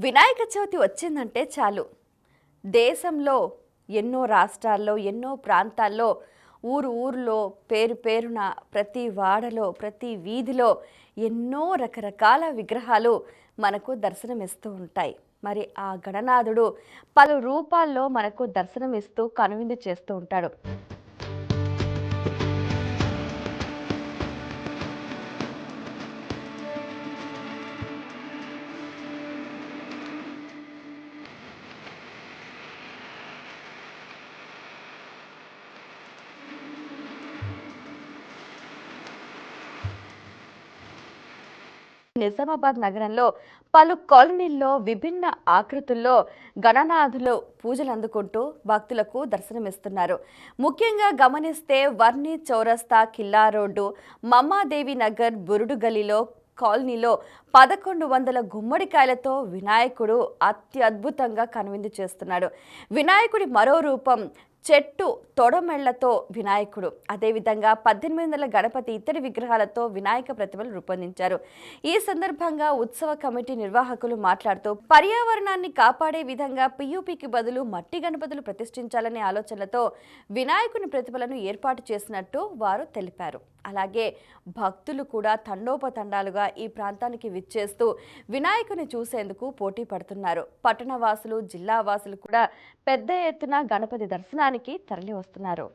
వినాయక చవితి వచ్చిందంటే చాలు దేశంలో ఎన్నో రాష్ట్రాల్లో ఎన్నో ప్రాంతాల్లో ఊర్లో పేరు పేరున ప్రతి వాడలో ప్రతి వీధిలో ఎన్నో రకరకాల విగ్రహాలు మనకు దర్శనమిస్తూ ఉంటాయి. మరి ఆ గణనాథుడు పలు రూపాల్లో మనకు దర్శనమిస్తూ కనువిందు చేస్తూ ఉంటాడు. నిజామాబాద్ నగరంలో పలు కాలనీల్లో విభిన్న ఆకృతుల్లో గణనాథులు పూజలు అందుకుంటూ భక్తులకు దర్శనమిస్తున్నారు. ముఖ్యంగా గమనిస్తే వర్ణి చౌరస్తా, కిల్లా రోడ్డు, మమ్మాదేవి నగర్, బురుడు గలీలో కాలనీలో 1100 గుమ్మడికాయలతో వినాయకుడు అత్యద్భుతంగా కనువిందు చేస్తున్నాడు. వినాయకుడి మరో రూపం చెట్టు తొడమెళ్లతో వినాయకుడు, అదేవిధంగా 1800 గణపతి ఇతర విగ్రహాలతో వినాయక ప్రతిమలు రూపొందించారు. ఈ సందర్భంగా ఉత్సవ కమిటీ నిర్వాహకులు మాట్లాడుతూ పర్యావరణాన్ని కాపాడే విధంగా పియూపీకి బదులు మట్టి గణపతులు ప్రతిష్ఠించాలనే ఆలోచనలతో వినాయకుని ప్రతిమలను ఏర్పాటు చేసినట్టు వారు తెలిపారు. అలాగే భక్తులు కూడా తండోపతండాలుగా ఈ ప్రాంతానికి విచ్చేస్తూ వినాయకుని చూసేందుకు పోటీ పడుతున్నారు. పట్టణవాసులు, జిల్లా వాసులు కూడా పెద్ద ఎత్తున గణపతి దర్శనానికి తరలి వస్తున్నారు.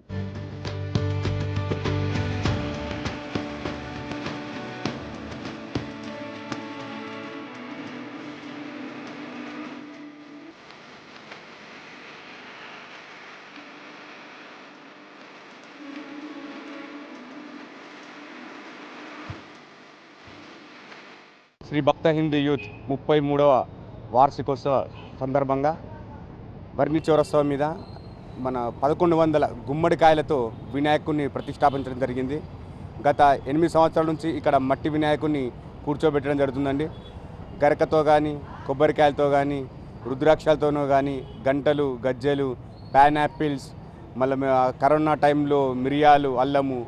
శ్రీ భక్త హిందూ యూత్ 33వ వార్షికోత్సవ సందర్భంగా వర్ణి చౌరస్తా మీద మన 1100 గుమ్మడికాయలతో వినాయకుడిని ప్రతిష్టాపించడం జరిగింది. గత 8 సంవత్సరాల నుంచి ఇక్కడ మట్టి వినాయకుడిని కూర్చోబెట్టడం జరుగుతుందండి. గరకతో కానీ, కొబ్బరికాయలతో కానీ, రుద్రాక్షలతోనూ కానీ, గంటలు, గజ్జెలు, పైనాపిల్స్, మళ్ళీ కరోనా టైంలో మిరియాలు, అల్లము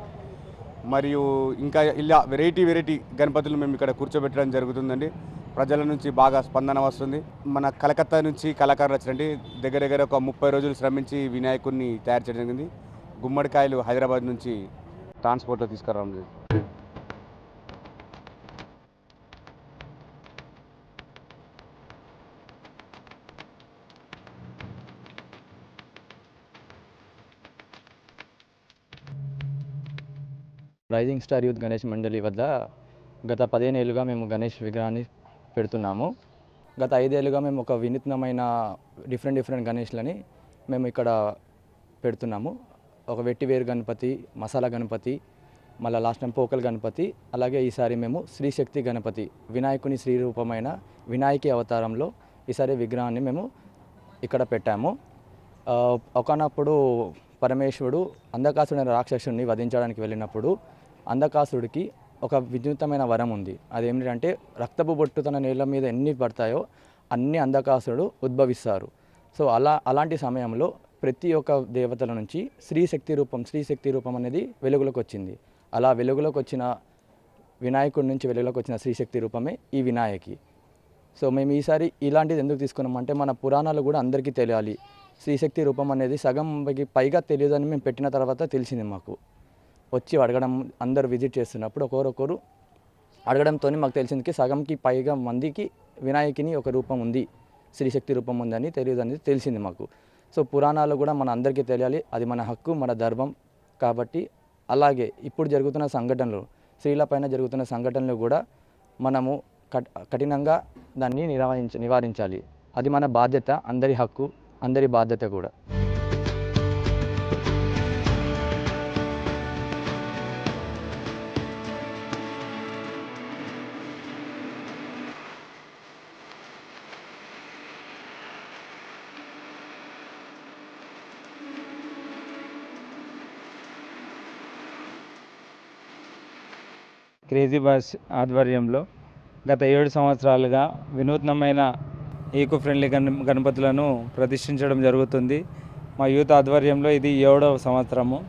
మరియు ఇంకా ఇలా వెరైటీ గణపతులు మేము ఇక్కడ కూర్చోబెట్టడం జరుగుతుందండి. ప్రజల నుంచి బాగా స్పందన వస్తుంది. మన కలకత్తా నుంచి కళాకారులు వచ్చినండి. దగ్గర ఒక 30 రోజులు శ్రమించి వినాయకుడిని తయారు చేయడం జరిగింది. గుమ్మడికాయలు హైదరాబాద్ నుంచి ట్రాన్స్పోర్ట్లో తీసుకురావడం జరిగింది. రైజింగ్ స్టార్ యూత్ గణేష్ మండలి వద్ద గత 15 ఏళ్ళుగా మేము గణేష్ విగ్రహాన్ని పెడుతున్నాము. గత 5 ఏళ్ళుగా మేము ఒక వినూత్నమైన డిఫరెంట్ గణేష్లని మేము ఇక్కడ పెడుతున్నాము. ఒక వెట్టివేరు గణపతి, మసాలా గణపతి, మళ్ళీ లాస్ట్ టైం పోకల్ గణపతి, అలాగే ఈసారి మేము శ్రీశక్తి గణపతి, వినాయకుని శ్రీ రూపమైన వినాయకి అవతారంలో ఈసారి విగ్రహాన్ని మేము ఇక్కడ పెట్టాము. ఒకనప్పుడు పరమేశ్వరుడు అంధకాసురుడైన రాక్షసుడిని వధించడానికి వెళ్ళినప్పుడు అంధకాసుడికి ఒక వినూత్నమైన వరం ఉంది. అదేమిటంటే రక్తపు బొట్టు తన నేల మీద ఎన్ని పడతాయో అన్ని అంధకాసురుడు ఉద్భవిస్తారు. సో అలాంటి సమయంలో ప్రతి ఒక్క దేవతల నుంచి శ్రీశక్తి రూపం అనేది వెలుగులోకి వచ్చింది. అలా వెలుగులోకి వచ్చిన వినాయకుడి నుంచి వెలుగులోకి వచ్చిన శ్రీశక్తి రూపమే ఈ వినాయకి. సో మేము ఈసారి ఇలాంటిది ఎందుకు తీసుకున్నామంటే మన పురాణాలు కూడా అందరికీ తెలియాలి. శ్రీశక్తి రూపం అనేది సగంకి పైగా తెలియదని మేము పెట్టిన తర్వాత తెలిసింది. మాకు వచ్చి అడగడం, అందరు విజిట్ చేస్తున్నప్పుడు ఒకరొకరు అడగడంతో మాకు తెలిసింది సగంకి పైగా మందికి వినాయకిని ఒక రూపం ఉంది, శ్రీశక్తి రూపం ఉందని తెలియదని తెలిసింది మాకు. సో పురాణాలు కూడా మన అందరికీ తెలియాలి, అది మన హక్కు, మన ధర్మం. కాబట్టి అలాగే ఇప్పుడు జరుగుతున్న సంఘటనలు, స్త్రీలపైన జరుగుతున్న సంఘటనలు కూడా మనము కఠినంగా దాన్ని నివారించాలి. అది మన బాధ్యత, అందరి హక్కు, అందరి బాధ్యత కూడా. క్రేజీ బాస్ ఆధ్వర్యంలో గత 7 సంవత్సరాలుగా వినూత్నమైన ఈకో ఫ్రెండ్లీ గణపతులను ప్రతిష్ఠించడం జరుగుతుంది. మా యూత్ ఆధ్వర్యంలో ఇది 7వ సంవత్సరము.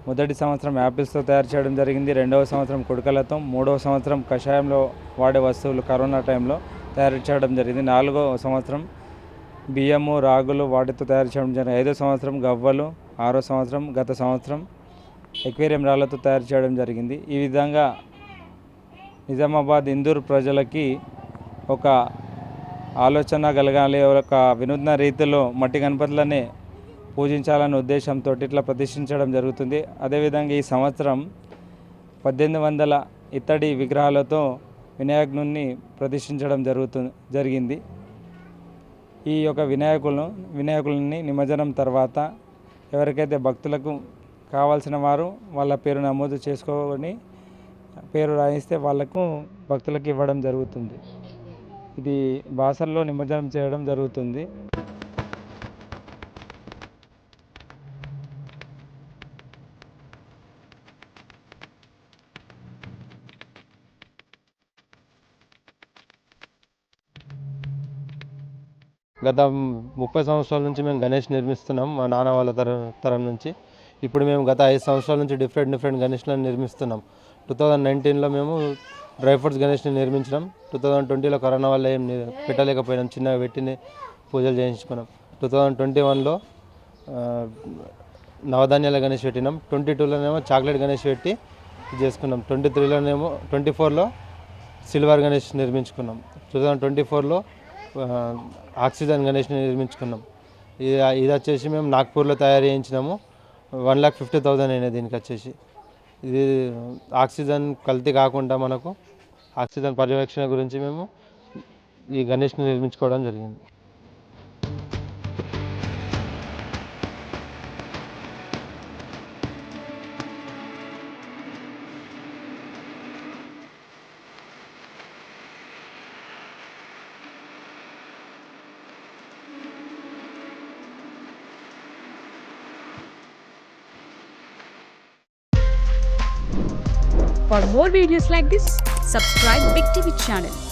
మొదటి సంవత్సరం యాపిల్స్తో తయారు చేయడం జరిగింది, 2వ సంవత్సరం కుడకలతో, 3వ సంవత్సరం కషాయంలో వాడే వస్తువులు కరోనా టైంలో తయారు చేయడం జరిగింది. 4వ సంవత్సరం బియ్యము, రాగులు వాటితో తయారు చేయడం జరిగింది. 5వ సంవత్సరం గవ్వలు, 6వ సంవత్సరం గత సంవత్సరం ఎక్వేరియం రాళ్ళతో తయారు చేయడం జరిగింది. ఈ విధంగా నిజామాబాద్ ఇందూర్ ప్రజలకి ఒక ఆలోచన కలగాలి, ఒక వినూత్న రీతిలో మట్టి గణపతులనే పూజించాలనే ఉద్దేశంతో ఇట్లా ప్రతిష్ఠించడం జరుగుతుంది. అదేవిధంగా ఈ సంవత్సరం 1800 ఇత్తడి విగ్రహాలతో వినాయకుని ప్రతిష్ఠించడం జరిగింది. ఈ యొక్క వినాయకులని నిమజ్జనం తర్వాత ఎవరికైతే భక్తులకు కావాల్సిన వారు వాళ్ళ పేరు నమోదు చేసుకొని పేరు రాయిస్తే వాళ్ళకు భక్తులకు ఇవ్వడం జరుగుతుంది. ఇది బాసర్లో నిమజ్జనం చేయడం జరుగుతుంది. గత 30 సంవత్సరాల నుంచి మేము గణేష్ నిర్మిస్తున్నాం, మా నాన్న వాళ్ళ తరం నుంచి. ఇప్పుడు మేము గత 5 సంవత్సరాల నుంచి డిఫరెంట్ గణేష్లను నిర్మిస్తున్నాం. 2019లో మేము డ్రై ఫ్రూట్స్ గణేష్ని నిర్మించినాం. 2020లో కరోనా వల్ల ఏం పెట్టలేకపోయినాం, చిన్నగా పెట్టిన పూజలు చేయించుకున్నాం. 2021లో నవధాన్యాల గణేష్ పెట్టినాం. 22లోనేమో చాక్లెట్ గణేష్ పెట్టి చేసుకున్నాం. 24లో సిల్వర్ గణేష్ నిర్మించుకున్నాం. 2024లో ఆక్సిజన్ గణేష్ని నిర్మించుకున్నాం. ఇది వచ్చేసి మేము నాగ్పూర్లో తయారు చేయించినాము. 1,50,000 అయినాయి దీనికి వచ్చేసి. ఇది ఆక్సిజన్ కల్తీ కాకుండా మనకు ఆక్సిజన్ పర్యవేక్షణ గురించి మేము ఈ గణేష్ని నిర్మించుకోవడం జరిగింది. For more videos like this, subscribe Big TV channel.